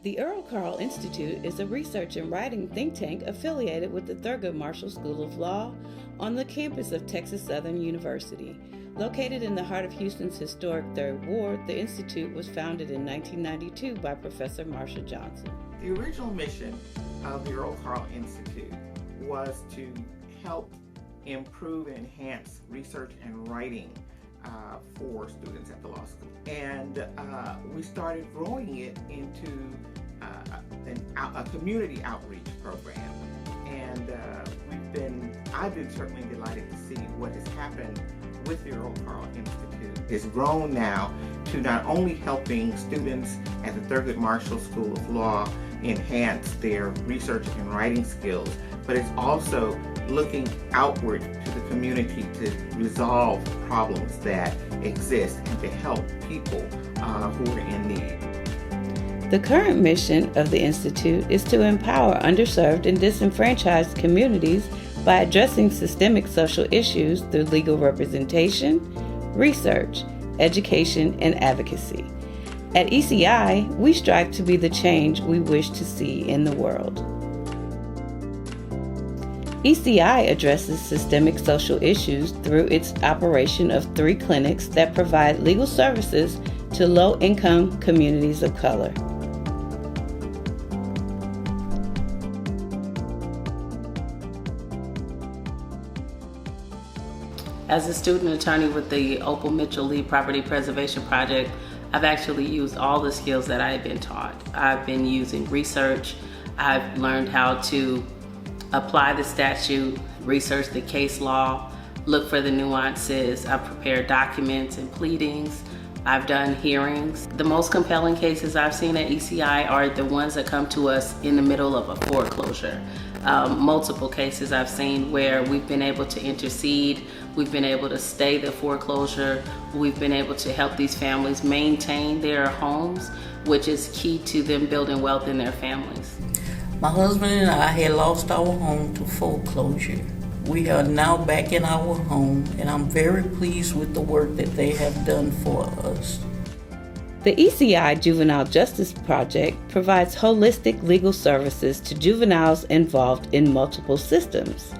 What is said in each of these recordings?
The Earl Carl Institute is a research and writing think tank affiliated with the Thurgood Marshall School of Law on the campus of Texas Southern University. Located in the heart of Houston's historic Third Ward, the Institute was founded in 1992 by Professor Marsha Johnson. The original mission of the Earl Carl Institute was to help improve and enhance research and writing for students at the law school. And we started growing it into a community outreach program. And I've been certainly delighted to see what has happened with the Earl Carl Institute. It's grown now to not only helping students at the Thurgood Marshall School of Law enhance their research and writing skills, but it's also looking outward to the community to resolve problems that exist and to help people who are in need. The current mission of the Institute is to empower underserved and disenfranchised communities by addressing systemic social issues through legal representation, research, education, and advocacy. At ECI, we strive to be the change we wish to see in the world. ECI addresses systemic social issues through its operation of 3 clinics that provide legal services to low-income communities of color. As a student attorney with the Opal Mitchell Lee Property Preservation Project, I've actually used all the skills that I've been taught. I've been using research. I've learned how to apply the statute, research the case law, look for the nuances. I've prepared documents and pleadings. I've done hearings. The most compelling cases I've seen at ECI are the ones that come to us in the middle of a foreclosure. Multiple cases I've seen where we've been able to intercede, we've been able to stay the foreclosure, we've been able to help these families maintain their homes, which is key to them building wealth in their families. My husband and I had lost our home to foreclosure. We are now back in our home, and I'm very pleased with the work that they have done for us. The ECI Juvenile Justice Project provides holistic legal services to juveniles involved in multiple systems.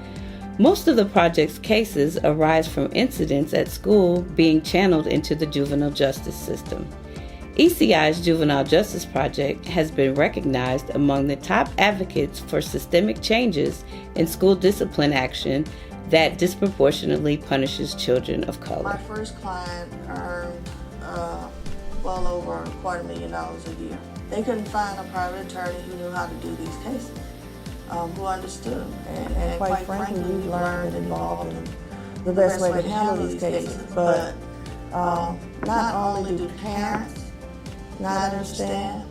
Most of the project's cases arise from incidents at school being channeled into the juvenile justice system. ECI's Juvenile Justice Project has been recognized among the top advocates for systemic changes in school discipline action that disproportionately punishes children of color. My first client earned well over $250,000 a year. They couldn't find a private attorney who knew how to do these cases, who understood them. And quite frankly, we learned and evolved in the best way to handle these cases. But not only do parents not understand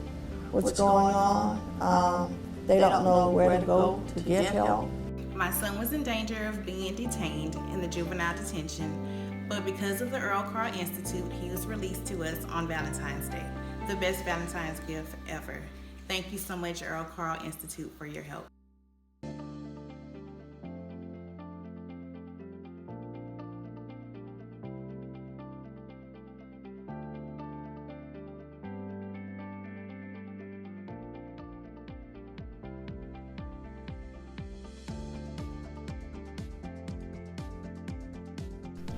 what's going on, they don't know where to go to get help. My son was in danger of being detained in the juvenile detention, but because of the Earl Carl Institute, he was released to us on Valentine's Day. The best Valentine's gift ever. Thank you so much, Earl Carl Institute, for your help.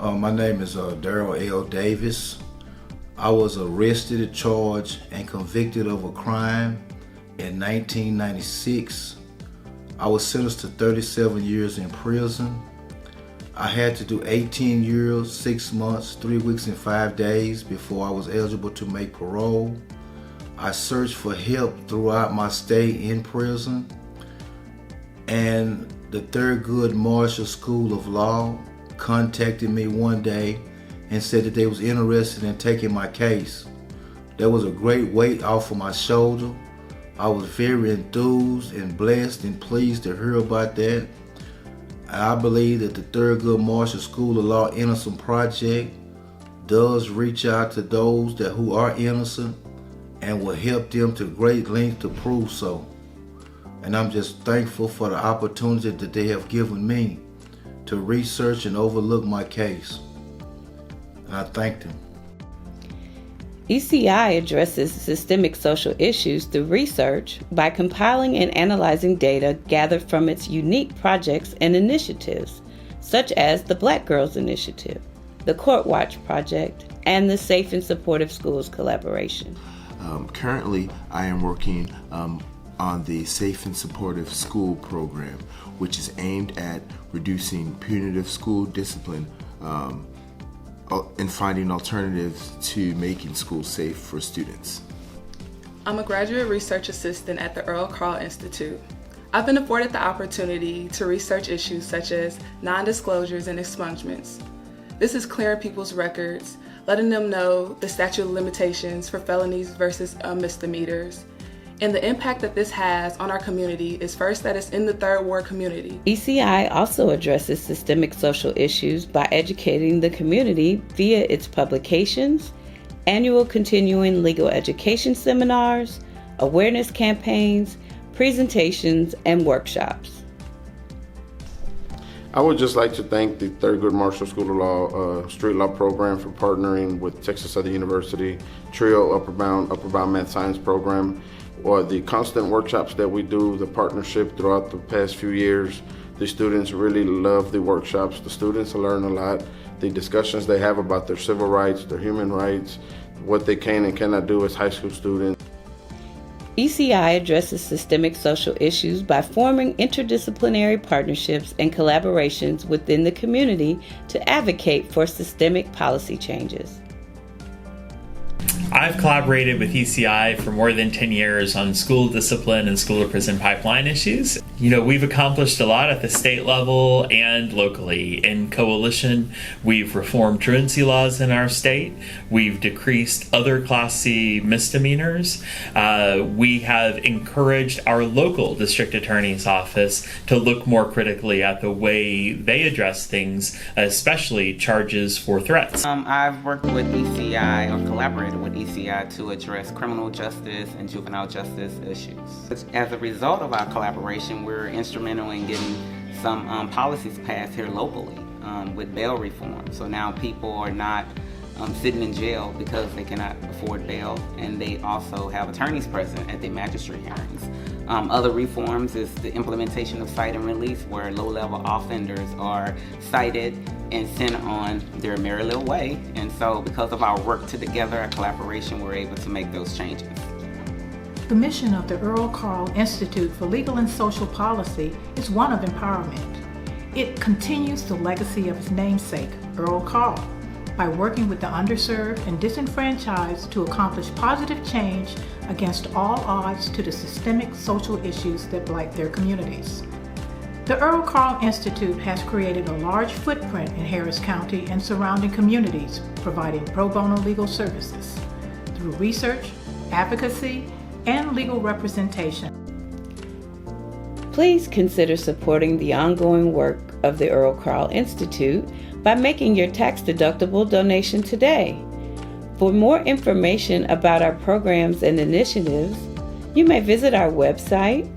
My name is Daryl L. Davis. I was arrested, charged, and convicted of a crime in 1996. I was sentenced to 37 years in prison. I had to do 18 years, 6 months, 3 weeks, and 5 days before I was eligible to make parole. I searched for help throughout my stay in prison, and the Thurgood Marshall School of Law contacted me one day and said that they was interested in taking my case. That was a great weight off of my shoulder. I was very enthused and blessed and pleased to hear about that. I believe that the Thurgood Marshall School of Law Innocence Project does reach out to those who are innocent and will help them to great lengths to prove so. And I'm just thankful for the opportunity that they have given me to research and overlook my case. And I thank them. ECI addresses systemic social issues through research by compiling and analyzing data gathered from its unique projects and initiatives, such as the Black Girls Initiative, the Court Watch Project, and the Safe and Supportive Schools Collaboration. Currently, I am working on the Safe and Supportive School program, which is aimed at reducing punitive school discipline and finding alternatives to making schools safe for students. I'm a graduate research assistant at the Earl Carl Institute. I've been afforded the opportunity to research issues such as non-disclosures and expungements. This is clearing people's records, letting them know the statute of limitations for felonies versus misdemeanors. And the impact that this has on our community is first that it's in the third ward community. ECI also addresses systemic social issues by educating the community via its publications, annual continuing legal education seminars, awareness campaigns, presentations, and workshops. I would just like to thank the Thurgood Marshall School of Law Street Law Program for partnering with Texas Southern University, TRIO Upper Bound Math Science Program, or the constant workshops that we do, the partnership throughout the past few years. The students really love the workshops. The students learn a lot. The discussions they have about their civil rights, their human rights, what they can and cannot do as high school students. ECI addresses systemic social issues by forming interdisciplinary partnerships and collaborations within the community to advocate for systemic policy changes. I've collaborated with ECI for more than 10 years on school discipline and school to prison pipeline issues. We've accomplished a lot at the state level and locally. In coalition, we've reformed truancy laws in our state. We've decreased other Class C misdemeanors. We have encouraged our local district attorney's office to look more critically at the way they address things, especially charges for threats. I've worked with ECI or collaborated with ECI to address criminal justice and juvenile justice issues. As a result of our collaboration, we're instrumental in getting some policies passed here locally with bail reform. So now people are not sitting in jail because they cannot afford bail, and they also have attorneys present at the magistrate hearings. Other reforms is the implementation of cite and release, where low-level offenders are cited and sent on their merry little way. And so because of our work together, our collaboration, we're able to make those changes. The mission of the Earl Carl Institute for Legal and Social Policy is one of empowerment. It continues the legacy of its namesake, Earl Carl, by working with the underserved and disenfranchised to accomplish positive change against all odds to the systemic social issues that blight their communities. The Earl Carl Institute has created a large footprint in Harris County and surrounding communities, providing pro bono legal services through research, advocacy, and legal representation. Please consider supporting the ongoing work of the Earl Carl Institute by making your tax-deductible donation today. For more information about our programs and initiatives, you may visit our website,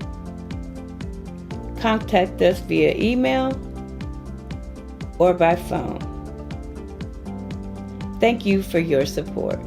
contact us via email, or by phone. Thank you for your support.